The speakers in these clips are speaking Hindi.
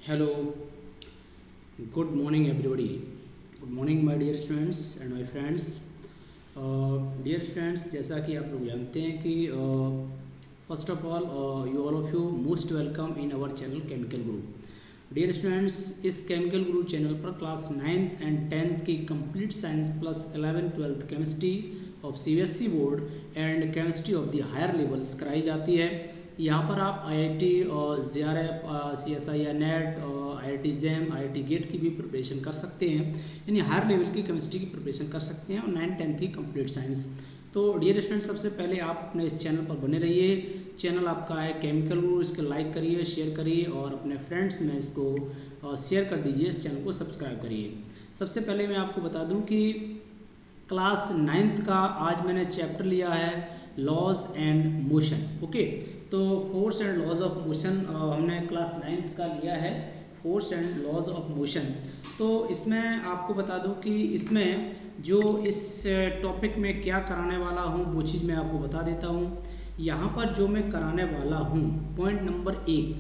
Hello, good morning everybody. Good morning my dear students and my friends. Dear students, जैसा कि आप लोग जानते हैं कि first of all you all of you most welcome in our channel Chemical Guru. Dear students, इस केमिकल गुरु चैनल पर क्लास 9th एंड 10th की complete science plus 11th 12th chemistry of CBSE board and chemistry of the higher levels कराई जाती है. यहाँ पर आप IIT और JRF, CSI या NET, IIT JAM, IIT GATE की भी प्रिपरेशन कर सकते हैं, यानी हायर लेवल की केमिस्ट्री की प्रिपरेशन कर सकते हैं और 9th-10th की कंप्लीट साइंस. तो डियर स्टूडेंट, सबसे पहले आप अपने इस चैनल पर बने रहिए. चैनल आपका है केमिकल गुरु, इसको लाइक करिए, शेयर करिए और अपने फ्रेंड्स में इसको शेयर कर दीजिए. इस चैनल को सब्सक्राइब करिए. सबसे पहले मैं आपको बता दूं कि क्लास 9th का आज मैंने चैप्टर लिया है लॉज एंड मोशन. ओके, तो force and laws of motion हमने क्लास 9th का लिया है, force and laws of motion. तो इसमें आपको बता दूं कि इसमें जो इस टॉपिक में क्या कराने वाला हूं वो चीज़ मैं आपको बता देता हूं. यहाँ पर जो मैं कराने वाला हूं, पॉइंट नंबर 1,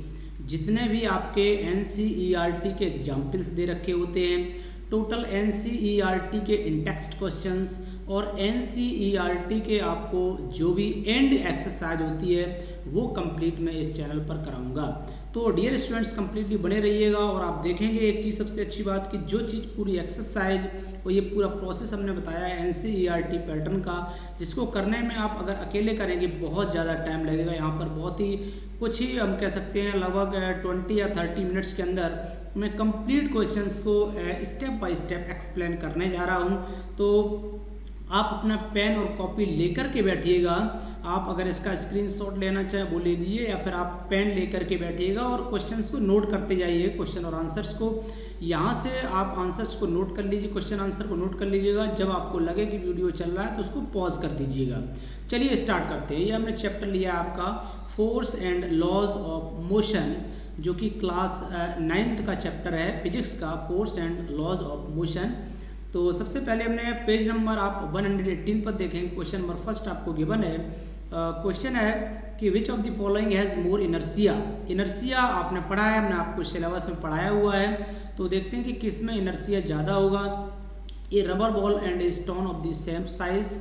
जितने भी आपके NCERT के एग्जाम्पल्स दे रखे होते हैं, टोटल NCERT के इंटेक्स्ट क्वेश्चंस और NCERT के आपको जो भी एंड एक्सरसाइज होती है वो कंप्लीट मैं इस चैनल पर कराऊंगा. तो डियर स्टूडेंट्स, कंप्लीटली बने रहिएगा और आप देखेंगे एक चीज़, सबसे अच्छी बात कि जो चीज़ पूरी एक्सरसाइज और ये पूरा प्रोसेस हमने बताया है NCERT पैटर्न का, जिसको करने में आप अगर अकेले करेंगे बहुत ज़्यादा टाइम लगेगा. यहाँ पर बहुत ही कुछ ही हम कह सकते हैं लगभग 20 या 30 मिनट्स के अंदर मैं कंप्लीट क्वेश्चंस को स्टेप बाय स्टेप एक्सप्लेन करने जा रहा हूँ. तो आप अपना पेन और कॉपी लेकर के बैठिएगा. आप अगर इसका स्क्रीनशॉट लेना चाहें वो ले लीजिए, या फिर आप पेन लेकर के बैठिएगा और क्वेश्चंस को नोट करते जाइए, क्वेश्चन और आंसर्स को. यहाँ से आप आंसर्स को नोट कर लीजिए, क्वेश्चन आंसर को नोट कर लीजिएगा. जब आपको लगे कि वीडियो चल रहा है तो उसको पॉज कर दीजिएगा. चलिए स्टार्ट करते हैं. ये हमने चैप्टर लिया आपका force and laws of motion, जो कि क्लास 9th का चैप्टर है, फिजिक्स का, force and laws of motion. तो सबसे पहले हमने पेज नंबर आप 118 पर देखेंगे. क्वेश्चन नंबर फर्स्ट आपको गिवन है. क्वेश्चन है कि which of the following has more inertia. Inertia आपने पढ़ा है, हमने आपको सिलेबस में पढ़ाया हुआ है. तो देखते हैं कि किस में इनर्सिया ज़्यादा होगा. ये rubber ball and stone of the same size.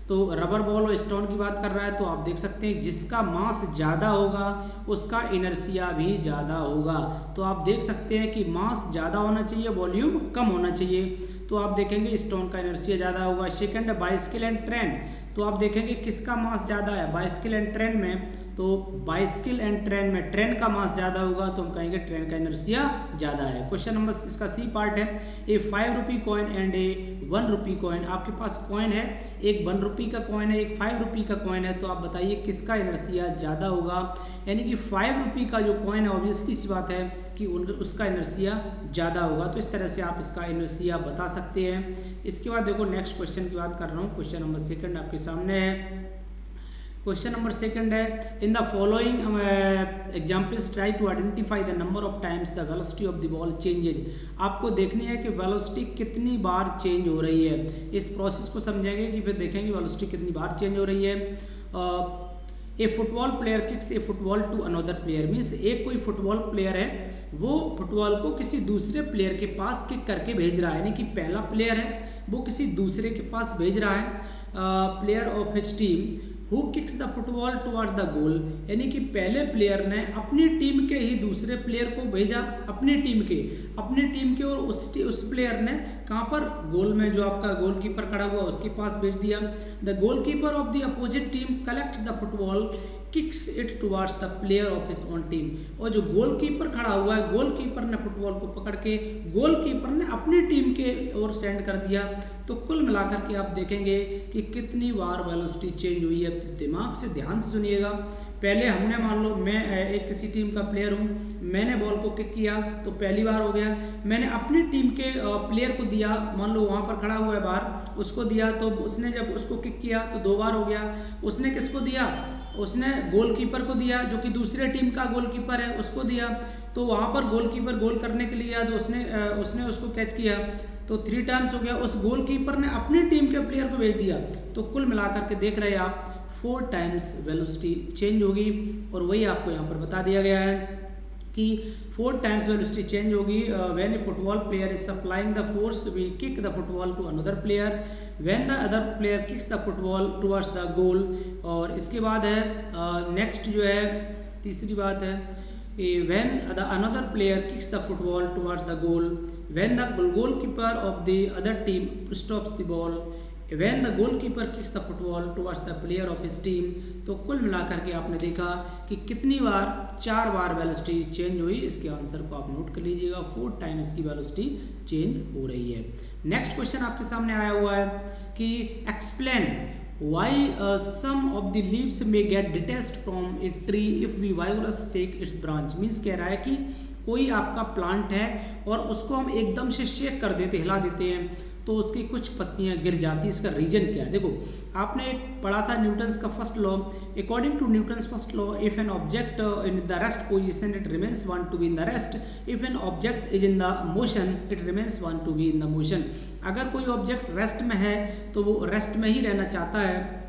तो रबर बॉल और स्टोन की बात कर रहा है, तो आप देख सकते हैं जिसका मास ज़्यादा होगा उसका इनर्सिया भी ज़्यादा होगा. तो आप देख सकते हैं कि मास ज़्यादा होना चाहिए, वॉल्यूम कम होना चाहिए. तो आप देखेंगे स्टोन का इनर्सिया ज़्यादा होगा. सेकंड है बाइसिकल एंड ट्रेन. तो आप देखेंगे किसका मास ज़्यादा है, बाइसिकल एंड ट्रेन में. तो बाइसिकल एंड ट्रेन में ट्रेन का मास ज़्यादा होगा, तो हम कहेंगे ट्रेन का इनर्सिया ज़्यादा है. क्वेश्चन नंबर इसका सी पार्ट है. ए 5 rupee coin and A 1 rupee coin. आपके पास कॉइन है, एक 1 रुपी का कॉइन है, एक 5 रुपी का कॉइन है. तो आप बताइए किसका इनर्सिया ज़्यादा होगा. यानी कि 5 रुपी का जो कॉइन है, ऑब्वियसली सी बात है कि उसका इनर्सिया ज़्यादा होगा. तो इस तरह से आप इसका इनर्सिया बता सकते हैं. इसके बाद देखो नेक्स्ट क्वेश्चन की बात कर रहा हूँ. क्वेश्चन नंबर सेकंड आपके सामने है. क्वेश्चन नंबर सेकंड है, in the following examples try to identify the number of times the velocity of the ball changes. आपको देखनी है कि वेलोसिटी कितनी बार चेंज हो रही है. इस प्रोसेस को समझेंगे कि फिर देखेंगे वेलोसिटी कितनी बार चेंज हो रही है. A football player kicks a football to another player. Means एक कोई फुटबॉल प्लेयर है, वो फुटबॉल को किसी दूसरे प्लेयर के पास किक करके भेज रहा है. यानी कि पहला प्लेयर है वो किसी दूसरे के पास भेज रहा है. Player of his team who kicks the football toward the goal. यानी कि पहले प्लेयर ने अपनी टीम के ही दूसरे प्लेयर को भेजा, अपनी टीम के और उस प्लेयर ने कहाँ पर, गोल में, जो आपका गोलकीपर खड़ा हुआ उसके पास भेज दिया. The goalkeeper of the opposite team collects the football kicks it towards the player of his own team. और जो गोलकीपर खड़ा हुआ है, गोलकीपर ने फुटबॉल को पकड़ के गोलकीपर ने अपनी टीम के ओर सेंड कर दिया. तो कुल मिलाकर के आप देखेंगे कि कितनी बार वेलोसिटी चेंज हुई है. तो दिमाग से ध्यान से सुनिएगा. पहले हमने, मान लो मैं एक किसी टीम का प्लेयर हूँ, मैंने बॉल को किक किया तो पहली बार हो गया. मैंने अपनी टीम के प्लेयर को दिया, मान लो वहाँ पर खड़ा हुआ है बाहर, उसको दिया, तो उसने जब उसको किक किया तो 2 बार हो गया. उसने किसको दिया, उसने गोलकीपर को दिया, जो कि दूसरे टीम का गोलकीपर है, उसको दिया. तो वहाँ पर गोलकीपर गोल करने के लिए आया, तो उसने उसको कैच किया, तो 3 टाइम्स हो गया. उस गोलकीपर ने अपनी टीम के प्लेयर को भेज दिया. तो कुल मिलाकर के देख रहे हैं आप 4 टाइम्स वेलोसिटी चेंज होगी. और वही आपको यहाँ पर बता दिया गया है. कि 4 times वेलोसिटी चेंज होगी when a football player is supplying the force we kick the football to another player when the other player kicks the football towards the goal. और इसके बाद है नेक्स्ट जो है तीसरी बात है when the another player kicks the football towards the goal when the goalkeeper of the other team stops the ball when the goalkeeper kicks the football towards the player of his team. तो कुल मिलाकर के आपने देखा कि कितनी बार 4 बार वेलोसिटी चेंज हुई। इसके आंसर को आप नोट कर लीजिएगा 4 टाइम्स की वेलोसिटी चेंज हो रही है। नेक्स्ट क्वेश्चन आपके सामने आया हुआ है कि explain why some of the leaves may get detached from a tree if we vigorous shake its branch. Means कह रहा है कि कोई आपका प्लांट है और उसको हम एकदम से शेक कर देते हिला देते हैं तो उसकी कुछ पत्तियां गिर जाती है। इसका रीजन क्या है? देखो आपने एक पढ़ा था न्यूटन्स का first law. According to Newton's first law if an object in the rest position it remains want to be in the rest, if an object is in the motion it remains want to be in the motion. अगर कोई ऑब्जेक्ट रेस्ट में है तो वो रेस्ट में ही रहना चाहता है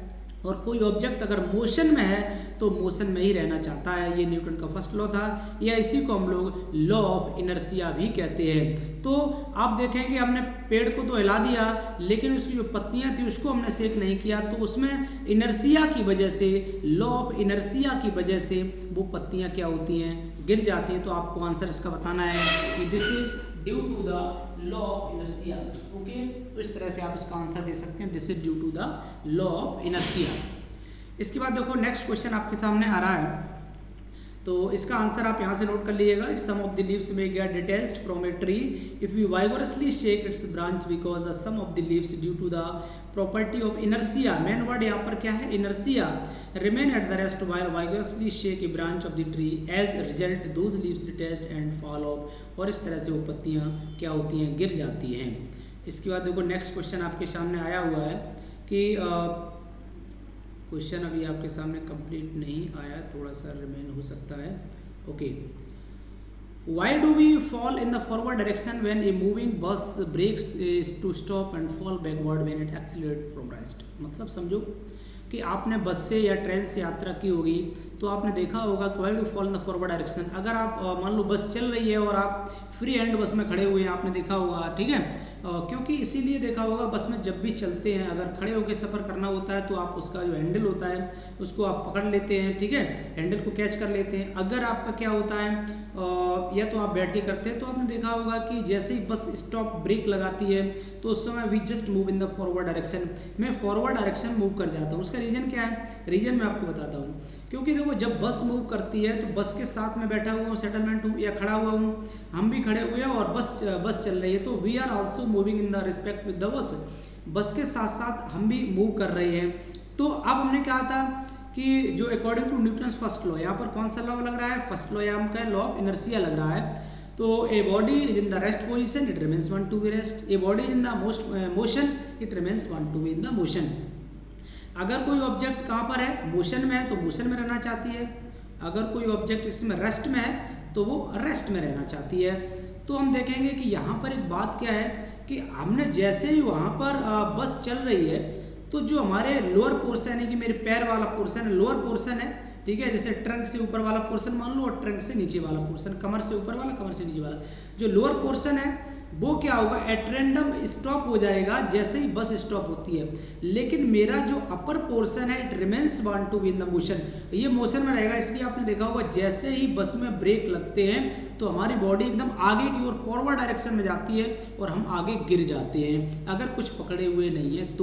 और कोई ऑब्जेक्ट अगर मोशन में है तो मोशन में ही रहना चाहता है। ये न्यूटन का फर्स्ट लॉ था या इसी को हम लोग लॉ ऑफ इनर्शिया भी कहते हैं। तो आप देखेंगे हमने पेड़ को तो हिला दिया लेकिन उसकी जो पत्तियां थी उसको हमने शेक नहीं किया तो उसमें इनर्शिया की वजह से, लॉ ऑफ इनर्शिया की वजह से वो पत्तियां क्या होती हैं, गिर जाती हैं। तो आपको आंसर इसका बताना है कि this is due to the law of inertia. Okay, तो इस तरह से आप इसका आंसर दे सकते हैं this is due to the law of inertia. इसके बाद देखो नेक्स्ट क्वेश्चन आपके सामने आ रहा है तो इसका आंसर आप यहाँ से नोट कर लीजिएगा। Some of the leaves may get detached from a tree if we vigorously shake its branch because the some of the leaves due to the property of inertia. Main word यहाँ पर क्या है? Inertia. Remain at the rest while vigorously shake a branch of the tree as result those leaves detached and fall off. और इस तरह से वो पत्तियाँ क्या होती हैं, गिर जाती हैं। इसके बाद देखो नेक्स्ट क्वेश्चन आपके सामने आया हुआ है कि क्वेश्चन अभी आपके सामने कंप्लीट नहीं आया, थोड़ा सा रिमेन हो सकता है। Okay, why do we fall in the forward direction when a moving bus brakes to stop and fall backward when it accelerate from rest. मतलब समझो कि आपने बस से या ट्रेन से यात्रा की होगी तो आपने देखा होगा why do fall in the forward direction. अगर आप मान लो बस चल रही है और आप फ्री हैंड बस में खड़े हुए हैं, आपने देखा होगा, ठीक है, क्योंकि इसीलिए देखा होगा बस में जब भी चलते हैं अगर खड़े होकर सफ़र करना होता है तो आप उसका जो हैंडल होता है उसको आप पकड़ लेते हैं, ठीक है, हैंडल को कैच कर लेते हैं। अगर आपका क्या होता है या तो आप बैठ के करते हैं तो आपने देखा होगा कि जैसे ही बस स्टॉप ब्रेक लगाती है तो उस समय we just move in the forward direction. मैं फॉरवर्ड डायरेक्शन मूव कर जाता हूँ। उसका रीज़न क्या है? रीज़न मैं आपको बताता हूँ। क्योंकि देखो जब बस मूव करती है तो बस के साथ में बैठा हुआ हूँ, सेटलमेंट हूँ या खड़ा हुआ हूँ, हम भी खड़े हुए हैं और बस चल रही है तो we are also moving in the respect with the bus. Bus के साथ साथ हम भी मूव कर रहे हैं। तो अब हमने कहा था कि जो according to Newton's first law, यहाँ पर कौन सा लॉ लग रहा है? फर्स्ट लॉ यहाँ का लॉ ऑफ इनर्शिया लग रहा है। तो a body is in the rest position it remains want to be rest, a body is in the motion it remains want to be in the motion. अगर कोई ऑब्जेक्ट कहाँ पर है? मोशन में है तो मोशन में रहना चाहती है। अगर कोई ऑब्जेक्ट इसमें रेस्ट में है तो वो रेस्ट में रहना चाहती है। तो हम देखेंगे कि यहाँ पर एक बात क्या है कि हमने जैसे ही वहाँ पर बस चल रही है तो जो हमारे लोअर पोर्शन है कि मेरे पैर वाला पोर्शन है, लोअर पोर्शन है, ठीक है, जैसे ट्रंक से ऊपर वाला पोर्शन मान लो और ट्रंक से नीचे वाला पोर्शन, कमर से ऊपर वाला, कमर से नीचे वाला, जो लोअर पोर्शन है वो क्या होगा? एट रैंडम स्टॉप हो जाएगा जैसे ही बस स्टॉप होती है। लेकिन मेरा जो अपर पोर्शन है it remains want to be in the motion, ये मोशन में रहेगा। इसलिए आपने देखा होगा जैसे ही बस में ब्रेक लगते हैं तो हमारी बॉडी एकदम आगे की ओर फॉरवर्ड डायरेक्शन में जाती है और हम आगे गिर जाते हैं अगर कुछ पकड़े हुए नहीं है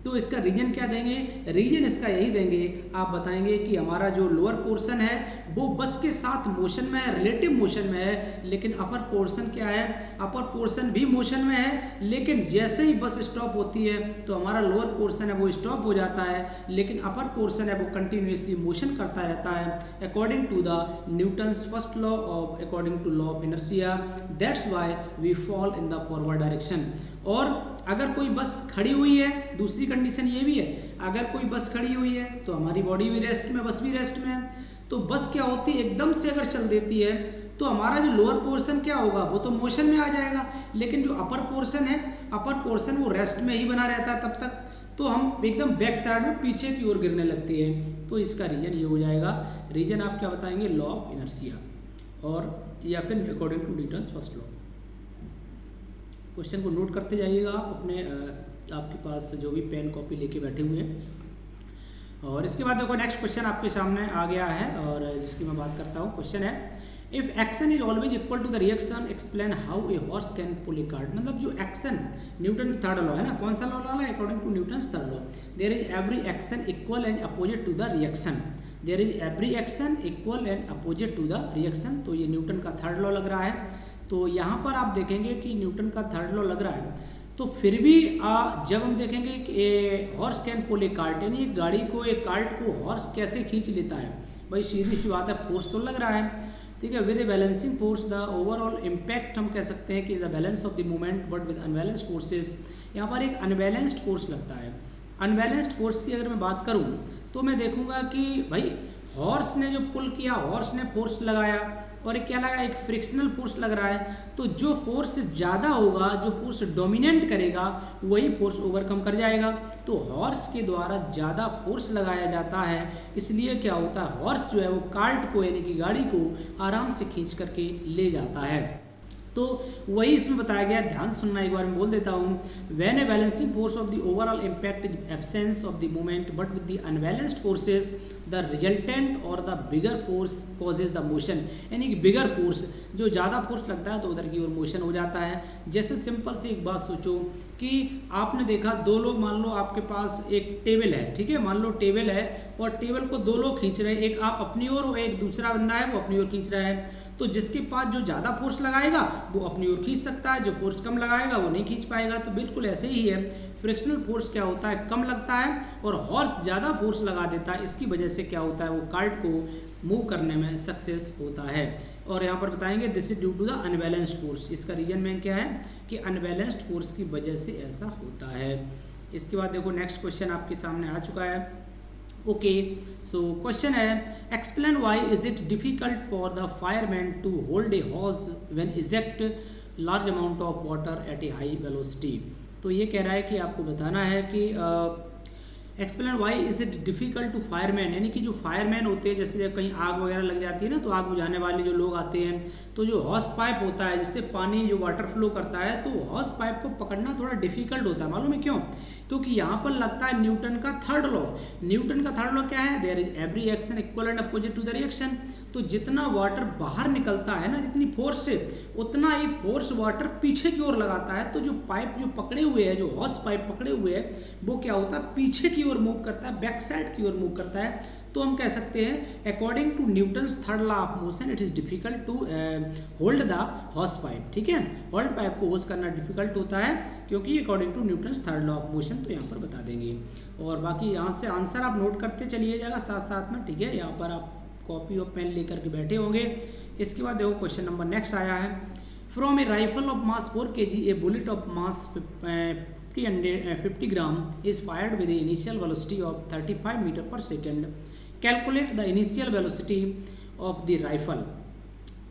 तो इसका रीजन क्या देंगे? रीजन इसका यही देंगे, आप बताएंगे कि हमारा जो लोअर पोर्शन है वो बस के साथ मोशन में है, रिलेटिव मोशन में है, लेकिन अपर पोर्शन क्या है? अपर पोर्शन भी मोशन में है, लेकिन जैसे ही बस स्टॉप होती है तो हमारा लोअर पोर्शन है वो स्टॉप हो जाता है, लेकिन अपर पोर्शन है वो कंटिन्यूसली मोशन करता रहता है according to the Newton's first law of according to law of inertia. That's why we fall in the forward direction. और अगर कोई बस खड़ी हुई है, दूसरी कंडीशन ये भी है, अगर कोई बस खड़ी हुई है तो हमारी बॉडी भी रेस्ट में, बस भी रेस्ट में है। तो बस क्या होती है एकदम से अगर चल देती है तो हमारा जो लोअर पोर्शन क्या होगा? वो तो मोशन में आ जाएगा, लेकिन जो अपर पोर्शन है, अपर पोर्शन वो रेस्ट में ही बना रहता है तब तक, तो हम एकदम बैक साइड में पीछे की ओर गिरने लगते हैं। तो इसका रीजन ये हो जाएगा। रीजन आप क्या बताएंगे? Law of inertia. और या फिर according to Newton's first law. Question को नोट करते जाइएगा आप अपने आपके पास जो भी पेन कॉपी लेके बैठे हुए हैं। और इसके बाद देखो नेक्स्ट क्वेश्चन आपके सामने आ गया है और जिसकी मैं बात करता हूँ। क्वेश्चन है if action is always equal to the reaction explain how a horse can pull a cart. मतलब जो एक्शन न्यूटन थर्ड लॉ है ना, कौन सा लॉ है? According to Newton's third law there is every action equal and opposite to the reaction. There is every action equal and opposite to the reaction. तो ये न्यूटन का थर्ड लॉ लग रहा है। तो यहाँ पर आप देखेंगे कि न्यूटन का थर्ड लॉ लग रहा है, तो फिर भी जब हम देखेंगे कि horse can pull a cart, यानी एक गाड़ी को, एक कार्ट को हॉर्स कैसे खींच लेता है, भाई सीधी सी बात है, फोर्स तो लग रहा है, ठीक है। With A balancing force the overall impact हम कह सकते हैं कि the balance of the movement, but with unbalanced forces, यहाँ पर एक अनबैलेंस्ड फोर्स लगता है। अनबैलेंस्ड फोर्स की अगर मैं बात करूँ तो मैं देखूंगा कि भाई हॉर्स ने जो पुल किया, हॉर्स ने फोर्स लगाया और एक क्या लगा, एक फ्रिक्शनल फोर्स लग रहा है। तो जो फोर्स ज़्यादा होगा, जो फोर्स डोमिनेट करेगा, वही फोर्स ओवरकम कर जाएगा। तो हॉर्स के द्वारा ज़्यादा फोर्स लगाया जाता है, इसलिए क्या होता है, हॉर्स जो है वो कार्ट को यानी कि गाड़ी को आराम से खींच करके ले जाता है। तो वही इसमें बताया गया, ध्यान सुनना, एक बार मैं बोल देता हूँ। When a balancing force of the overall impact is absence of the movement but with the unbalanced forces the resultant और the bigger force causes the motion, यानी कि बिगर फोर्स, जो ज़्यादा फोर्स लगता है तो उधर की ओर मोशन हो जाता है। जैसे सिंपल सी एक बात सोचो कि आपने देखा दो लोग, मान लो आपके पास एक टेबल है, ठीक है, मान लो टेबल है और टेबल को दो लोग खींच रहे हैं, एक आप अपनी ओर और एक दूसरा बंदा है वो अपनी ओर खींच रहा है। तो जिसके पास जो ज़्यादा फोर्स लगाएगा वो अपनी ओर खींच सकता है, जो फोर्स कम लगाएगा वो नहीं खींच पाएगा। तो बिल्कुल ऐसे ही है, फ्रिक्शनल फोर्स क्या होता है, कम लगता है, और हॉर्स ज़्यादा फोर्स लगा देता है, इसकी वजह से क्या होता है, वो कार्ट को मूव करने में सक्सेस होता है। और यहाँ पर बताएंगे this is due to the unbalanced force. इसका रीजन में क्या है कि अनबैलेंस्ड फोर्स की वजह से ऐसा होता है। इसके बाद देखो नेक्स्ट क्वेश्चन आपके सामने आ चुका है। ओके, सो क्वेश्चन है explain why is it difficult for the fireman to hold a horse when eject large amount of water at a high velocity. तो ये कह रहा है कि आपको बताना है कि explain why is it difficult to fireman, यानी कि जो फायरमैन होते हैं, जैसे जब कहीं आग वगैरह लग जाती है ना, तो आग बुझाने वाले जो लोग आते हैं, तो जो हॉर्स पाइप होता है जिससे पानी जो वाटर फ्लो करता है, तो हॉर्स पाइप को पकड़ना थोड़ा डिफिकल्ट होता है। मालूम है क्यों? क्योंकि यहाँ पर लगता है न्यूटन का थर्ड लॉ। न्यूटन का थर्ड लॉ क्या है, there is every action equal and opposite to the reaction. तो जितना वाटर बाहर निकलता है ना, जितनी फोर्स से, उतना ही फोर्स वाटर पीछे की ओर लगाता है। तो जो पाइप जो पकड़े हुए है, जो हॉर्स पाइप पकड़े हुए है, वो क्या होता है, पीछे की ओर मूव करता है, बैक साइड की ओर मूव करता है। तो हम कह सकते हैं according to Newton's third law of motion it is difficult to hold the horse pipe. ठीक है, होल्ड पाइप को होल्ड करना डिफिकल्ट होता है क्योंकि according to Newton's third law of motion. तो यहाँ पर बता देंगे और बाकी यहाँ से आंसर आप नोट करते चलिएगा साथ साथ में। ठीक है, यहाँ पर आप कॉपी और पेन लेकर के बैठे होंगे। इसके बाद देखो क्वेश्चन नंबर नेक्स्ट आया है, from a rifle of mass 4 kg a bullet of mass 50 gram is fired with initial velocity of 35 metre per second, calculate the initial velocity of the rifle.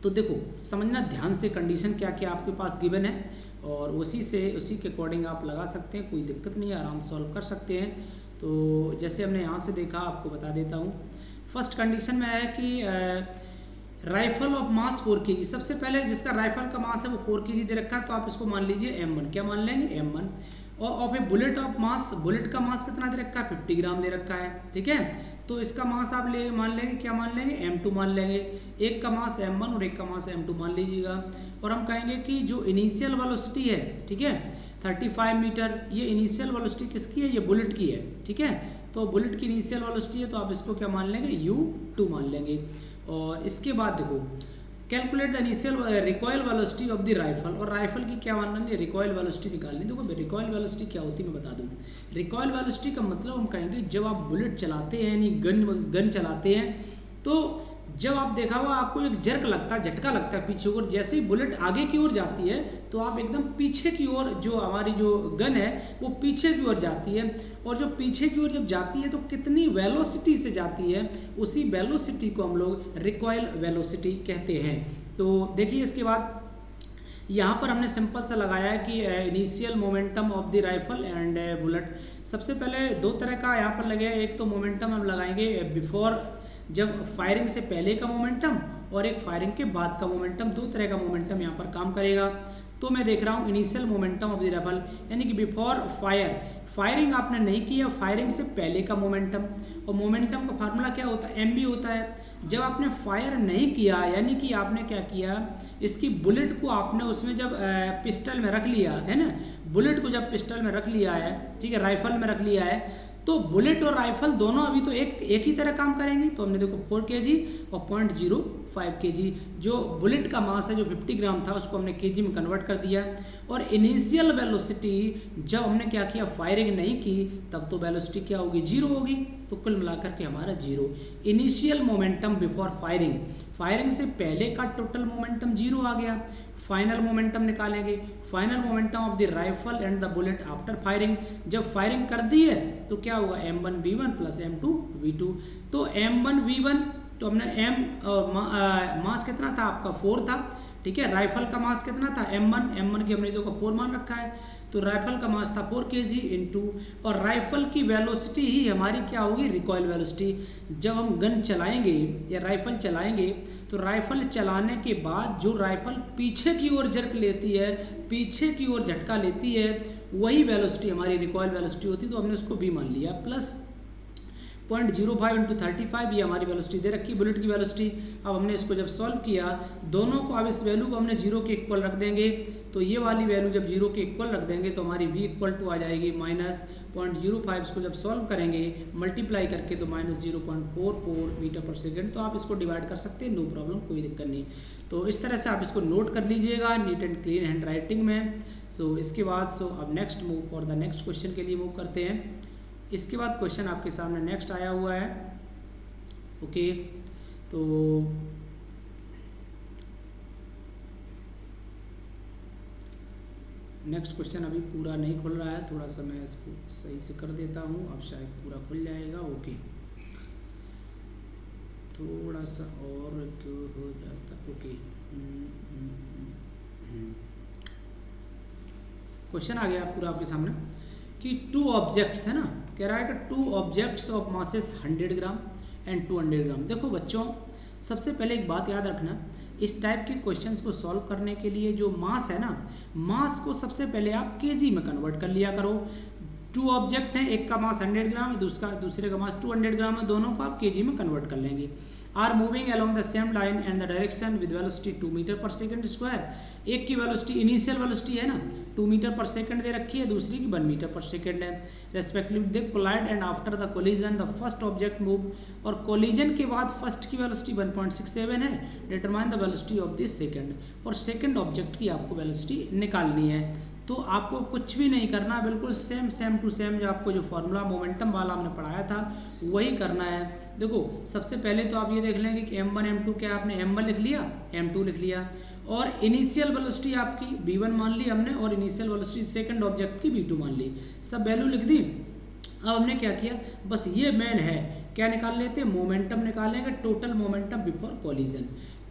तो देखो समझना ध्यान से, कंडीशन क्या क्या आपके पास गिवन है और उसी के अकॉर्डिंग आप लगा सकते हैं, कोई दिक्कत नहीं है, आराम सॉल्व कर सकते हैं। तो जैसे हमने यहाँ से देखा, आपको बता देता हूँ। फर्स्ट कंडीशन में है कि राइफल ऑफ मास 4 kg, सबसे पहले जिसका राइफल का मास है वो 4 kg दे रखा है, तो आप इसको मान लीजिए m1। क्या मान लेंगे, m1। और of A bullet of mass, bullet का मास कितना दे रखा है, 50 ग्राम दे रखा है। ठीक है, तो इसका मास आप मान लेंगे, क्या मान लेंगे, m2 मान लेंगे। एक का मास m1 और एक का मास m2 मान लीजिएगा। और हम कहेंगे कि जो इनिशियल वेलोसिटी है, ठीक है, 35 मीटर, ये इनिशियल वेलोसिटी किसकी है, ये बुलेट की है। ठीक है, तो बुलेट की इनिशियल वेलोसिटी है, तो आप इसको क्या मान लेंगे, u2 मान लेंगे। और इसके बाद देखो calculate the initial recoil velocity of the rifle, और राइफल की क्या मानना है, रिकॉयल वेलोसिटी निकालनी। देखो रिकॉयल वेलोसिटी क्या होती है मैं बता दूं। रिकॉयल वेलोसिटी का मतलब हम कहेंगे जब आप बुलेट चलाते हैं, यानी गन चलाते हैं, तो जब आप देखा हुआ आपको एक जर्क लगता है, झटका लगता है पीछे की ओर, जैसे ही बुलेट आगे की ओर जाती है तो आप एकदम पीछे की ओर, जो हमारी जो गन है वो पीछे की ओर जाती है। और जो पीछे की ओर जब जाती है तो कितनी वेलोसिटी से जाती है, उसी वेलोसिटी को हम लोग रिकॉयल वेलोसिटी कहते हैं। तो देखिए इसके बाद यहाँ पर हमने सिंपल सा लगाया है कि initial momentum of the rifle and bullet. सबसे पहले दो तरह का यहाँ पर लगे, एक तो मोमेंटम हम लगाएंगे बिफोर, जब फायरिंग से पहले का मोमेंटम, और एक फायरिंग के बाद का मोमेंटम, दो तरह का मोमेंटम यहाँ पर काम करेगा। तो मैं देख रहा हूँ initial momentum of the rifle, यानी कि बिफोर फायर, फायरिंग आपने नहीं किया, फायरिंग से पहले का मोमेंटम। और मोमेंटम का फार्मूला क्या होता है, एम बी होता है। जब आपने फायर नहीं किया, यानी कि आपने क्या किया, इसकी बुलेट को आपने उसमें जब पिस्टल में रख लिया है ना, बुलेट को जब पिस्टल में रख लिया है, ठीक है, राइफल में रख लिया है, तो बुलेट और राइफल दोनों अभी तो एक ही तरह काम करेंगी। तो हमने देखो 4 kg और 0.05 kg, जो बुलेट का मास है जो 50 ग्राम था उसको हमने kg में कन्वर्ट कर दिया। और इनिशियल वेलोसिटी जब हमने क्या किया, फायरिंग नहीं की, तब तो वेलोसिटी क्या होगी, 0 होगी। तो कुल मिलाकर के हमारा 0। Initial momentum before firing, firing से पहले का टोटल मोमेंटम 0 आ गया। फाइनल मोमेंटम निकालेंगे, final momentum of the rifle and the bullet after firing. जब फायरिंग कर दी है तो क्या होगा, m1v1 प्लस m2v2। तो m1v1 तो हमने मास कितना था आपका, 4 था, ठीक है। राइफल का मास कितना था, m1 की हमने देखो 4 मान रखा है। तो राइफल का मास था 4 kg इंटू, और राइफल की वेलोसिटी ही हमारी क्या होगी, रिकॉइल वेलोसिटी। जब हम गन चलाएंगे या राइफल चलाएंगे, तो राइफल चलाने के बाद जो राइफल पीछे की ओर जर्क लेती है, पीछे की ओर झटका लेती है, वही वेलोसिटी हमारी रिकॉइल वेलोसिटी होती है। तो हमने उसको भी मान लिया, प्लस 0.05 इंटू 35, ये हमारी वेलोसिटी दे रखी, बुलेट की वेलोसिटी। अब हमने इसको जब सॉल्व किया, दोनों को अब इस वैल्यू को हमने 0 के इक्वल रख देंगे। तो ये वाली वैल्यू जब 0 के इक्वल रख देंगे तो हमारी v इक्वल टू आ जाएगी -0.05। इसको जब सॉल्व करेंगे मल्टीप्लाई करके तो -0.44 मीटर पर सेकेंड। तो आप इसको डिवाइड कर सकते हैं, नो प्रॉब्लम, कोई दिक्कत नहीं। तो इस तरह से आप इसको नोट कर लीजिएगा neat and clean hand writing में। इसके बाद अब next move for the next question के लिए मूव करते हैं। इसके बाद क्वेश्चन आपके सामने नेक्स्ट आया हुआ है, ओके। तो नेक्स्ट क्वेश्चन अभी पूरा नहीं खुल रहा है, थोड़ा सा मैं इसको सही से कर देता हूँ, अब शायद पूरा खुल जाएगा, ओके। थोड़ा सा और क्यों हो जाता, ओके। क्वेश्चन आ गया पूरा आपके सामने कि 2 ऑब्जेक्ट्स है ना, कह रहा है कि 2 objects of masses 100 gram and 200 ग्राम। देखो बच्चों, सबसे पहले एक बात याद रखना, इस टाइप के क्वेश्चंस को सॉल्व करने के लिए जो मास है ना, मास को सबसे पहले आप केजी में कन्वर्ट कर लिया करो। 2 ऑब्जेक्ट हैं, एक का मास 100 ग्राम है, दूसरे का मास 200 ग्राम है, दोनों को आप केजी में कन्वर्ट कर लेंगे। Are moving along the same line and the direction with velocity 2 metre per second square. एक की वेलोसिटी इनिशियल वेलोसिटी है ना 2 मीटर पर सेकेंड दे रखी है, दूसरी की 1 मीटर पर सेकेंड है respectively. They collide and after the collision the first object move, और कोलिजन के बाद फर्स्ट की वेलोसिटी 1.67 है। Determine the velocity of this second, और सेकेंड ऑब्जेक्ट की आपको वेलोसिटी निकालनी है। तो आपको कुछ भी नहीं करना, बिल्कुल सेम टू सेम जो आपको जो फॉर्मूला मोमेंटम वाला हमने पढ़ाया था वही करना है। देखो सबसे पहले तो आप ये देख लेंगे कि m1 m2 क्या, आपने m1 लिख लिया, m2 लिख लिया, और इनिशियल वेलोसिटी आपकी v1 मान ली हमने, और इनिशियल वेलोसिटी सेकंड ऑब्जेक्ट की v2 मान ली, सब वैल्यू लिख दी। अब हमने क्या किया, बस ये मेन है, क्या निकाल लेते हैं, मोमेंटम निकालेंगे, total momentum before collision.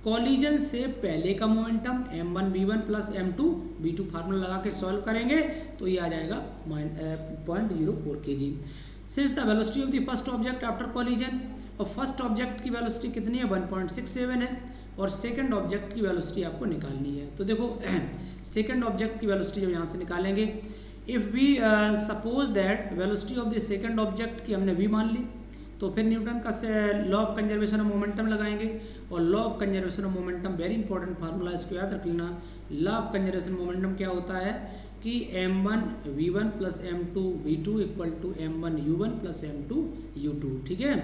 Collision से पहले का momentum m1 v1 plus m2 v2 formula लगा के सॉल्व करेंगे तो ये आ जाएगा 0.04 kg। Since the velocity of the first object after collision, और फर्स्ट ऑब्जेक्ट की वेलोसिटी कितनी है 1.67 है, और सेकंड ऑब्जेक्ट की वेलोसिटी आपको निकालनी है। तो देखो सेकंड ऑब्जेक्ट की वेलोसिटी जब यहाँ से निकालेंगे, if we suppose that velocity of the second object की हमने v मान ली, तो फिर न्यूटन का law of conservation of momentum लगाएंगे, और law of conservation of momentum very important formula, इसको याद रख लेना। लॉ ऑफ कंजर्वेशन मोमेंटम क्या होता है कि m1 v1 plus m2 v2 equal to m1 u1 plus m2 u2, ठीक है।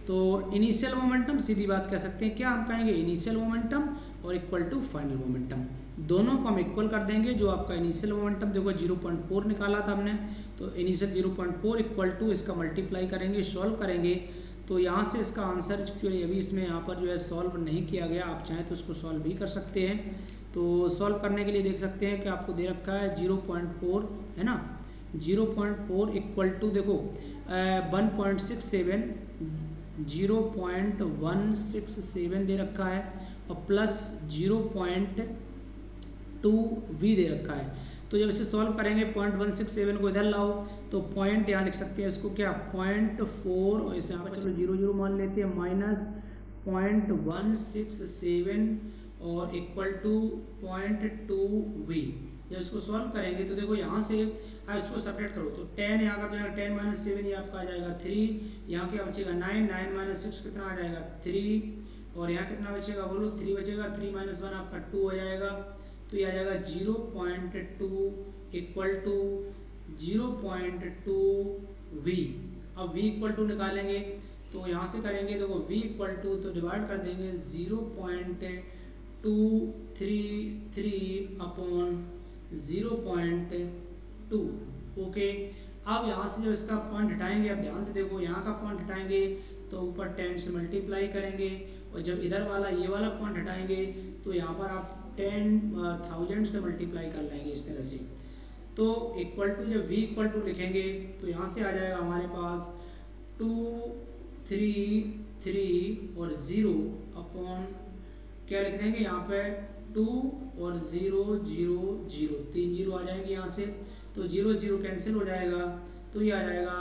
तो इनिशियल मोमेंटम सीधी बात कह सकते हैं, क्या हम कहेंगे, इनिशियल मोमेंटम और इक्वल टू फाइनल मोमेंटम, दोनों को हम इक्वल कर देंगे। जो आपका इनिशियल मोमेंटम देखो 0.4 निकाला था हमने, तो इनिशियल 0.4 इक्वल टू इसका मल्टीप्लाई करेंगे, सॉल्व करेंगे, तो यहाँ से इसका आंसर एक्चुअली अभी इसमें यहाँ पर जो है सॉल्व नहीं किया गया, आप चाहें तो उसको सॉल्व भी कर सकते हैं। तो सॉल्व करने के लिए देख सकते हैं कि आपको दे रखा है 0.4 है ना, 0.4 इक्वल टू देखो 1.67 0.167 दे रखा है, और प्लस 0.2 v दे रखा है। तो जब इसे सॉल्व करेंगे 0.167 को इधर लाओ, तो पॉइंट यहाँ लिख सकते हैं इसको क्या 0.4, और इसे यहाँ पर चलो 0 मान लेते हैं, 0.167 और इक्वल टू 0.2v। जब इसको सॉल्व करेंगे तो देखो यहाँ से इसको सेपरेट करो तो 10 यहाँ का बचेगा 10 माइनस 7 ये आपका आ जाएगा 3, यहाँ क्या बचेगा 9, 9 माइनस 6 कितना आ जाएगा 3, और यहाँ कितना बचेगा बोलो 3 बचेगा, 3 माइनस 1 आपका 2 हो जाएगा, तो ये आ जाएगा 0.2 इक्वल टू 0.2v। अब v इक्वल टू निकालेंगे तो यहाँ से करेंगे देखो v इक्वल टू तो डिवाइड कर देंगे 0.233 अपॉन 0.2। ओके, अब यहाँ से जब इसका पॉइंट हटाएंगे, अब ध्यान से देखो यहाँ का पॉइंट हटाएंगे तो ऊपर 10 से मल्टीप्लाई करेंगे, और जब इधर वाला ये वाला पॉइंट हटाएंगे तो यहाँ पर आप 10,000 से मल्टीप्लाई कर लेंगे इस तरह से। तो इक्वल टू जब v इक्वल टू लिखेंगे तो यहाँ से आ जाएगा हमारे पास 2, 3 और 0 अपॉन क्या लिख देंगे यहाँ पे 2 और 0 0 0, 3 0 आ जाएंगे यहाँ से, तो 0 0 कैंसिल हो जाएगा, तो ये आ जाएगा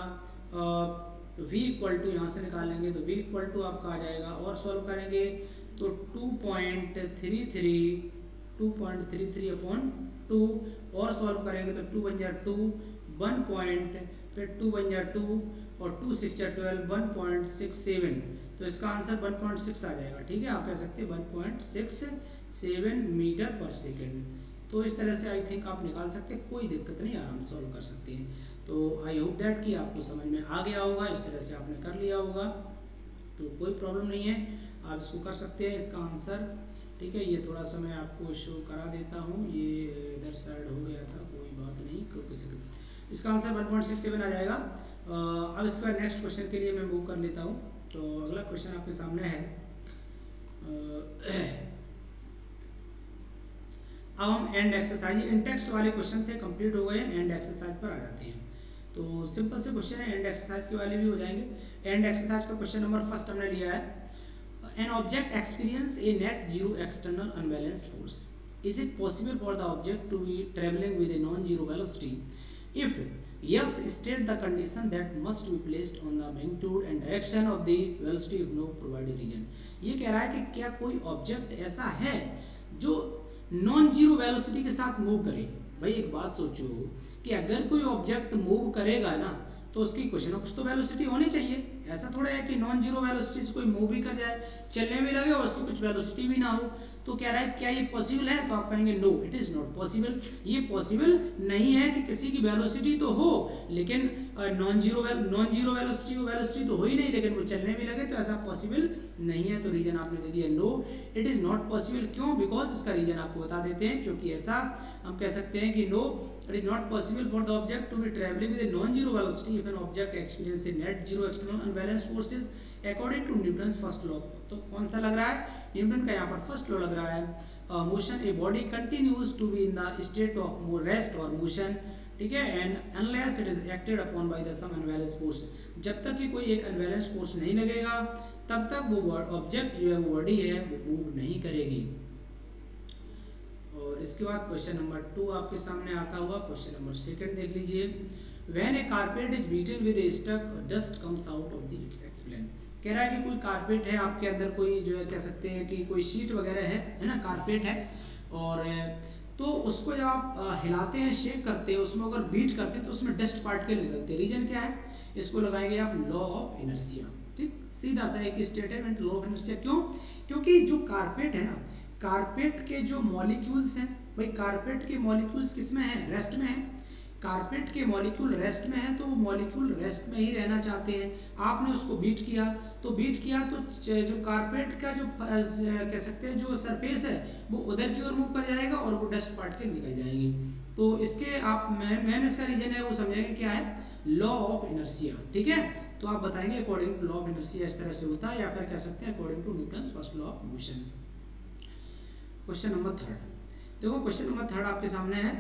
v इक्वल टू यहाँ से निकालेंगे तो v इक्वल टू आपका आ जाएगा, और सॉल्व करेंगे तो 2.33 अपॉन 2, और सॉल्व करेंगे तो 2 बन जाए 2, 1 पॉइंट, फिर 2 बन जाए 2 और 2 6 12, 1.67, तो इसका आंसर 1.6 आ जाएगा। ठीक है, आप कह सकते हैं 1.67 मीटर पर सेकेंड। तो इस तरह से आई थिंक आप निकाल सकते हैं, कोई दिक्कत नहीं, आराम से सॉल्व कर सकते हैं। तो आई होप दैट कि आपको समझ में आ गया होगा, इस तरह से आपने कर लिया होगा, तो कोई प्रॉब्लम नहीं है, आप इसको कर सकते हैं इसका आंसर। ठीक है, ये थोड़ा सा मैं आपको शो करा देता हूँ, ये इधर साइड हो गया था, कोई बात नहीं, इसका आंसर 1.67 आ जाएगा। अब इसका नेक्स्ट क्वेश्चन के लिए मैं मूव कर लेता हूँ। तो अगला क्वेश्चन आपके सामने है, अब हम एंड एक्सरसाइज, इंटेक्स वाले क्वेश्चन थे कंप्लीट हो गए, एंड एक्सरसाइज पर आ जाते हैं। तो सिंपल से क्वेश्चन है, एंड एक्सरसाइज के वाले भी हो जाएंगे। एंड एक्सरसाइज का क्वेश्चन नंबर फर्स्ट हमने लिया है, an object experience a net zero external unbalanced force. Is it possible for the object to be traveling with a non-zero velocity? If yes, state the condition that must be placed on the magnitude and direction of the velocity if no provided region. ये कह रहा है कि क्या कोई ऑब्जेक्ट ऐसा है जो नॉन जीरो वेलोसिटी के साथ मूव करे। भाई एक बात सोचो कि अगर कोई ऑब्जेक्ट मूव करेगा ना तो उसकी कुछ ना कुछ तो वेलोसिटी होनी चाहिए। ऐसा थोड़ा है कि नॉन जीरो वेलोसिटी से कोई मूव भी कर जाए, चलने में लगे और उसकी कुछ वेलोसिटी भी ना हो। तो कह रहा है क्या ये पॉसिबल है, तो आप कहेंगे no it is not possible. ये पॉसिबल नहीं है कि किसी की वेलोसिटी तो हो लेकिन नॉन जीरो वेलोसिटी तो हो ही नहीं, लेकिन वो चलने में लगे, तो ऐसा पॉसिबल नहीं है। तो रीजन आपने दे दिया no it is not possible. क्यों? बिकॉज इसका रीजन आपको बता देते हैं, क्योंकि ऐसा हम कह सकते हैं कि no it is not possible for the object to be travelling with non zero velocity if an object experience net zero external unbalanced forces according to Newton's first law. तो कौन सा लग रहा है? न्यूटन का यहाँ पर फर्स्ट लॉ लग रहा है। Motion a body continues to be in the state of rest और मोशन, ठीक है, and unless it is acted upon by the some unbalance force. जब तक कि कोई एक अनबैलेंस फोर्स नहीं लगेगा तब तक वो ऑब्जेक्ट जो है वो बॉडी है वो मूव नहीं करेगी। और इसके बाद क्वेश्चन नंबर 2 आपके सामने आता हुआ, क्वेश्चन नंबर 2 देख लीजिए। When a carpet is beaten with a stick dust comes out of the its explain. कह रहा है कि कोई कारपेट है आपके अंदर, कोई जो है कह सकते हैं कि कोई शीट वगैरह है ना, कारपेट है, और तो उसको जब आप हिलाते हैं, शेक करते हैं, उसमें अगर बीट करते हैं तो उसमें डस्ट पार्टिकल निकलते हैं। रीजन क्या है? इसको लगाएंगे आप लॉ ऑफ इनर्शिया। ठीक, सीधा सा एक स्टेटमेंट, लॉ ऑफ इनर्शिया। क्यों? क्योंकि जो कारपेट है ना, कारपेट के जो मॉलिक्यूल्स हैं, भाई कारपेट के मॉलिक्यूल्स किस में है? रेस्ट में है। कारपेट के मॉलिक्यूल रेस्ट में है, तो वो मॉलिक्यूल रेस्ट में ही रहना चाहते हैं। आपने उसको बीट किया तो जो कारपेट का जो कह सकते हैं जो सरफेस है वो उधर की ओर मूव कर जाएगा और वो डस्ट पार्टिकल निकल जाएंगी। तो इसके आप मैंने इसका रीजन है वो समझेंगे क्या है, लॉ ऑफ इनर्शिया। ठीक है, तो आप बताएंगे according to law of inertia इस तरह से होता है, या फिर कह सकते हैं according to Newton's first law of motion. Question number 3 देखो, क्वेश्चन नंबर 3 आपके सामने है।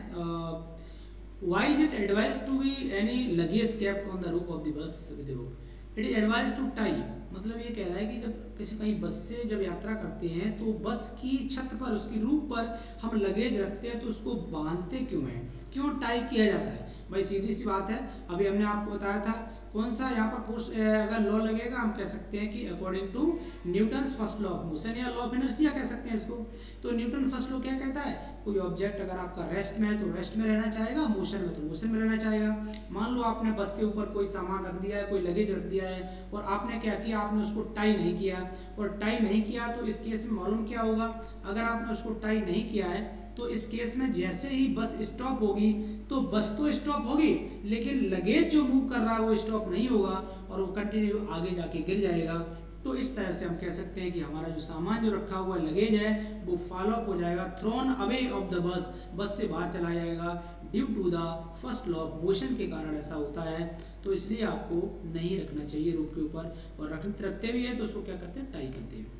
Why is it advised to be any luggage kept on the roof of the bus with rope? It is advised to tie. मतलब ये कह रहा है कि जब कहीं बस से जब यात्रा करते हैं तो बस की छत पर, उसकी रूफ पर हम लगेज रखते हैं, तो उसको बांधते क्यों हैं, क्यों टाई किया जाता है? भाई सीधी सी बात है, अभी हमने आपको बताया था कौन सा यहाँ पर फोर्स अगर लॉ लगेगा, हम कह सकते हैं कि according to Newton's first law of motion या लॉ ऑफ इनर्शिया कह सकते हैं इसको। तो न्यूटन फर्स्ट लॉ क्या कहता है, कोई ऑब्जेक्ट अगर आपका रेस्ट में है तो रेस्ट में रहना चाहेगा, मोशन में तो मोशन में रहना चाहेगा। मान लो आपने बस के ऊपर कोई सामान रख दिया है, कोई लगेज रख दिया है, और आपने क्या किया, आपने उसको टाई नहीं किया, और टाई नहीं किया तो इस केस में मालूम क्या होगा, अगर आपने उसको टाई नहीं किया है तो इस केस में जैसे ही बस स्टॉप होगी तो बस तो स्टॉप होगी, लेकिन लगेज जो मूव कर रहा है वो स्टॉप नहीं होगा और वो कंटिन्यू आगे जाके गिर जाएगा। तो इस तरह से हम कह सकते हैं कि हमारा जो सामान जो रखा हुआ लगेज है वो फॉलो अप हो जाएगा, thrown away of the bus, बस से बाहर चला जाएगा, due to the first law of motion के कारण ऐसा होता है। तो इसलिए आपको नहीं रखना चाहिए रोप के ऊपर, और रखते भी है तो उसको क्या करते हैं, टाई करते हैं।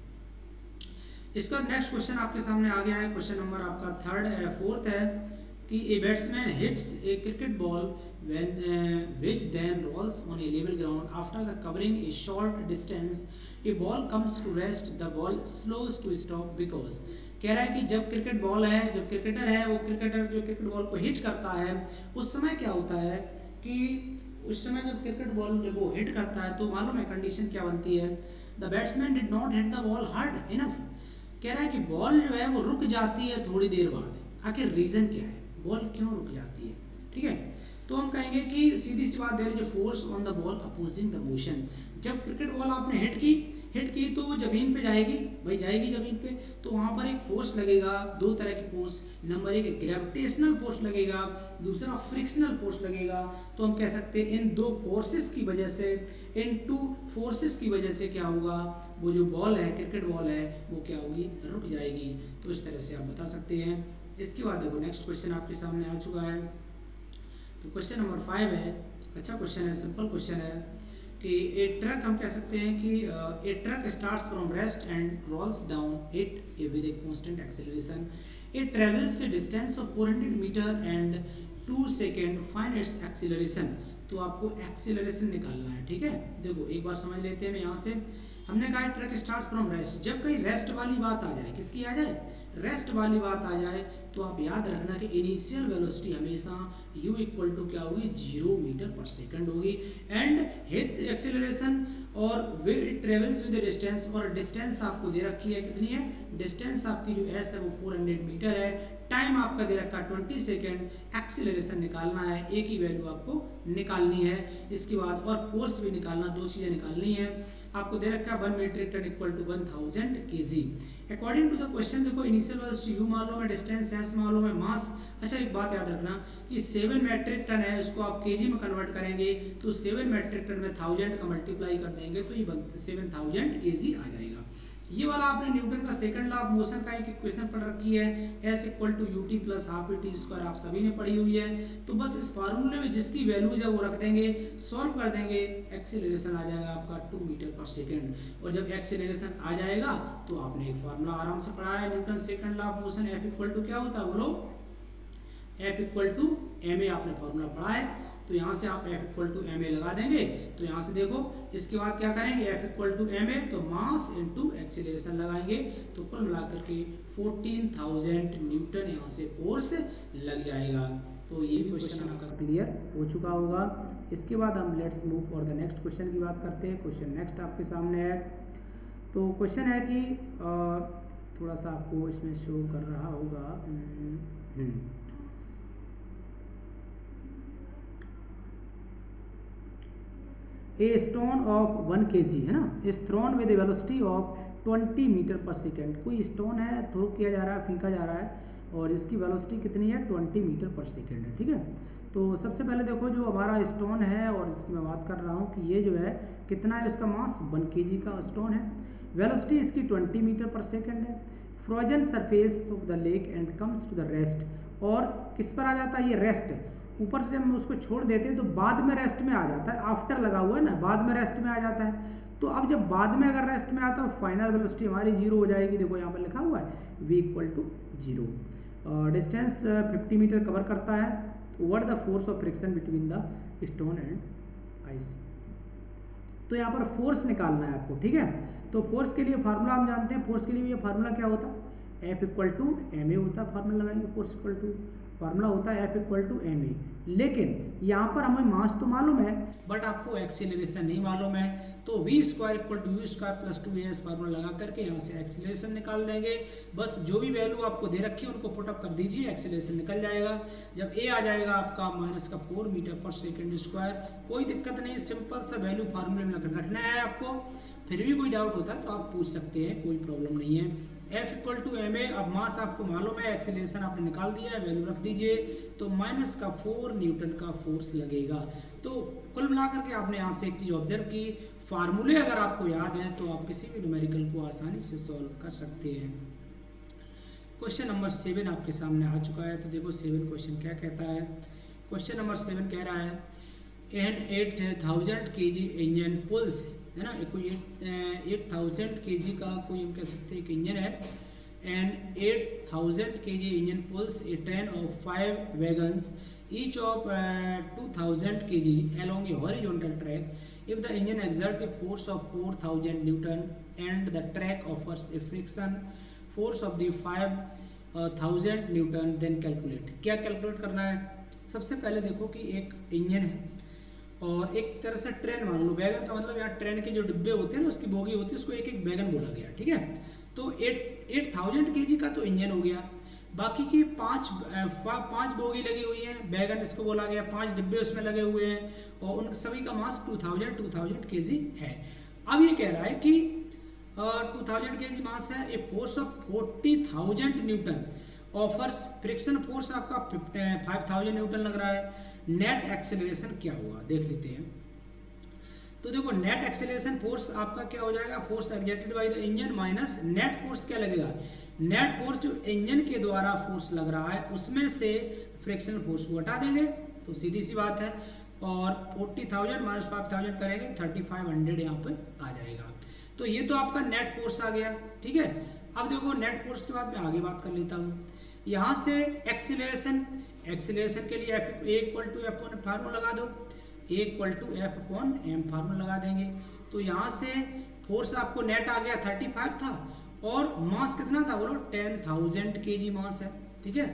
इसका नेक्स्ट क्वेश्चन आपके सामने आ गया है, क्वेश्चन नंबर आपका फोर्थ है कि a batsman hits A cricket ball when which then rolls on a level ground after the covering a short distance, a ball comes to rest, the ball slows to stop because, कह रहा है कि जब क्रिकेट बॉल है, जब क्रिकेटर है, वो क्रिकेटर जो क्रिकेट बॉल को हिट करता है उस समय क्या होता है कि उस समय जब क्रिकेट बॉल जब वो हिट करता है तो मालूम है कंडीशन क्या बनती है, the batsman did not hit the ball hard enough. कह रहा है कि बॉल जो है वो रुक जाती है थोड़ी देर बाद। आखिर रीजन क्या है, बॉल क्यों रुक जाती है? ठीक है, तो हम कहेंगे कि सीधी सी बात, there is a force on the ball opposing the motion. जब क्रिकेट बॉल आपने हिट की तो वो जमीन पे जाएगी, भाई जाएगी जमीन पे, तो वहाँ पर एक फोर्स लगेगा, दो तरह की फोर्स, नंबर एक ग्रेविटेशनल फोर्स लगेगा, दूसरा फ्रिक्शनल फोर्स लगेगा। तो हम कह सकते हैं इन दो फोर्सेस की वजह से, इन टू फोर्सेस की वजह से क्या होगा, वो जो बॉल है, क्रिकेट बॉल है, वो क्या होगी, रुक जाएगी। तो इस तरह से आप बता सकते हैं। इसके बाद देखो नेक्स्ट क्वेश्चन आपके सामने आ चुका है, तो क्वेश्चन नंबर 5 है, अच्छा क्वेश्चन है, सिंपल क्वेश्चन है कि ए ट्रक, हम कह सकते हैं कि a truck starts from rest and rolls down it with a constant acceleration, it travels a distance of 400 metre and 2 second, find its acceleration. तो आपको एक्सेलरेशन निकालना है। ठीक है, देखो एक बार समझ लेते हैं। मैं यहाँ से हमने कहा ट्रक स्टार्ट फ्रॉम रेस्ट, जब कहीं रेस्ट वाली बात आ जाए, किसकी आ जाए, रेस्ट वाली बात आ जाए, तो आप याद रखना कि इनिशियल वेलोसिटी हमेशा u इक्वल टू क्या होगी, 0 मीटर पर सेकंड होगी, एंड हिट एक्सेलरेशन और इट ट्रेवल्स विद डिस्टेंस, और डिस्टेंस आपको दे रखी है, कितनी है डिस्टेंस आपकी जो s है वो 400 मीटर है, टाइम आपका दे रखा 20 सेकेंड, एक्सीलरेशन निकालना है, एक ही वैल्यू आपको निकालनी है। इसके बाद और फोर्स भी निकालना, दो चीज़ें निकालनी है। आपको दे रखा है 1 metric ton equal to 1000 kg। According to the question देखो इनिशियल वेलोसिटी u मालूम है, डिस्टेंस s मालूम है, मास। अच्छा एक बात याद रखना कि 7 मेट्रिक टन है, उसको आप केजी में कन्वर्ट करेंगे तो 7 मेट्रिक टन में 1000 का मल्टीप्लाई कर देंगे तो ये 7000 kg आ जाएगा। ये वाला आपने न्यूटन का सेकंड लॉ ऑफ मोशन का एक इक्वेशन पढ़ रखी है, s equal to U T plus half E T square, आप सभी ने पढ़ी हुई है। तो बस इस फार्मूले में जिसकी वैल्यूज है वो रख देंगे, सॉल्व कर देंगे, एक्सीलरेशन आ जाएगा आपका 2 मीटर पर सेकंड। और जब एक्सीलरेशन आ जाएगा तो आपने एक फार्मूला आराम से पढ़ा है, Newton second law of motion, F equal to क्या होता है बोलो, F इक्वल टू ma आपने फार्मूला पढ़ा है। तो यहाँ से आप F इक्वल टू ma लगा देंगे। तो यहाँ से देखो इसके बाद क्या करेंगे, F इक्वल टू ma तो मास इनटू एक्सीलरेशन लगाएंगे, तो कुल मिलाकर के 14000 न्यूटन यहाँ से फोर्स लग जाएगा। तो ये भी क्वेश्चन आपका क्लियर हो चुका होगा। इसके बाद हम let's move for the next question की बात करते हैं। क्वेश्चन नेक्स्ट आपके सामने है, तो क्वेश्चन है कि थोड़ा सा आपको इसमें शो कर रहा होगा, ए स्टोन ऑफ 1 kg है ना, is thrown with velocity of 20 metre per second. कोई स्टोन है, थ्रो किया जा रहा है, फेंका जा रहा है, और इसकी वेलोसिटी कितनी है, 20 मीटर पर सेकेंड है। ठीक है, तो सबसे पहले देखो जो हमारा स्टोन है, और इसकी मैं बात कर रहा हूँ कि ये जो है कितना है, इसका मास 1 kg का स्टोन है, वेलोसिटी इसकी 20 मीटर पर सेकेंड है, frozen surface of the lake and comes to the rest. और किस पर आ जाता है ये, रेस्ट, ऊपर से हम उसको छोड़ देते हैं तो बाद में रेस्ट में आ जाता है, आफ्टर लगा हुआ है ना, बाद में रेस्ट में आ जाता है। तो अब जब बाद में अगर रेस्ट में आता है फाइनल वेलोसिटी हमारी 0 हो जाएगी। देखो यहाँ पर लिखा हुआ है v equal to 0। Distance 50 metre cover करता है। What the force of friction between the stone and ice. तो यहाँ पर फोर्स निकालना है आपको। ठीक है, तो फोर्स के लिए फार्मूला हम जानते हैं, फोर्स के लिए ये फार्मूला क्या होता है, F इक्वल टू ma होता है, फार्मूला लगाएंगे, फोर्स इक्वल टू फार्मूला होता है F equal to M A. लेकिन यहाँ पर हमें मास तो मालूम है बट आपको एक्सीलरेशन नहीं मालूम है, तो V square equal to U square plus 2as formula लगा करके यहाँ से एक्सीलरेशन निकाल देंगे। बस जो भी वैल्यू आपको दे रखी है उनको पुटअप कर दीजिए, एक्सीलरेशन निकल जाएगा। जब ए आ जाएगा आपका -4 मीटर पर सेकेंड स्क्वायर, कोई दिक्कत नहीं, सिंपल सा वैल्यू फार्मूले में रखना है आपको। फिर भी कोई डाउट होता है तो आप पूछ सकते हैं, कोई प्रॉब्लम नहीं है। F equal to M A, अब मास आपको मालूम है, एक्सीलरेशन आपने निकाल दिया है, वैल्यू रख दीजिए, तो -4 न्यूटन का फोर्स लगेगा। तो कुल मिलाकर के आपने यहाँ से एक चीज़ ऑब्जर्व की, फार्मूले अगर आपको याद हैं तो आप किसी भी न्यूमेरिकल को आसानी से सॉल्व कर सकते हैं। क्वेश्चन नंबर 7 आपके सामने आ चुका है, तो देखो 7 क्वेश्चन क्या कहता है। क्वेश्चन नंबर 7 कह रहा है एन 8000 kg इंजन पुल्स, है ना, कोई 8000 kg का कोई हम कह सकते हैं एक इंजन है, and 8000 kg engine pulls a train of 5 wagons each of 2000 kg along a horizontal track if the engine exerts a force of 4000 Newton and the track offers a friction force of the 5000 Newton, then calculate। क्या कैलकुलेट करना है? सबसे पहले देखो कि एक इंजन है और एक तरह से ट्रेन मान लो, वैगन का मतलब यहाँ ट्रेन के जो डिब्बे होते हैं ना, उसकी बोगी होती है, उसको एक एक वैगन बोला गया, ठीक है। तो 8000 kg का तो इंजन हो गया, बाकी की पांच बोगी लगी हुई हैं, वैगन इसको बोला गया, 5 डिब्बे उसमें लगे हुए हैं और उन सभी का मास 2000 kg है। अब ये कह रहा है कि 2000 kg मास है, a force of 40,000 Newton offers friction force आपका 5000 न्यूटन लग रहा है। नेट एक्सेलरेशन क्या होगा देख लेते हैं। तो देखो नेट एक्सेलरेशन फोर्स आपका क्या हो जाएगा, force exerted by the engine minus net force क्या लगेगा, नेट फोर्स जो इंजन के द्वारा फोर्स लग रहा है उसमें से फ्रिक्शन फोर्स को हटा देंगे, तो सीधी सी बात है। और 40,000 माइनस 5000 करेंगे 3500 यहाँ पे आ जाएगा। तो ये तो आपका नेट फोर्स आ गया, ठीक है। अब देखो नेट फोर्स के बाद मैं आगे बात कर लेता हूँ। यहाँ से एक्सीलरेशन के लिए A equal to F formula लगा दो, A equal to F/m formula लगा देंगे। तो यहाँ से फोर्स आपको नेट आ गया 35 था और मास कितना था बोलो, 10,000 kg मास है, ठीक है,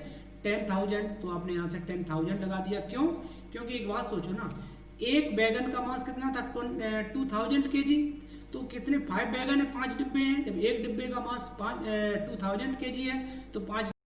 10,000। तो आपने यहाँ से 10,000 लगा दिया, क्यों? क्योंकि एक बात सोचो ना, एक वैगन का मास कितना था 2000 kg, तो कितने 5 वैगन है, 5 डिब्बे हैं, जब एक डिब्बे का मास 2000 kg है तो 5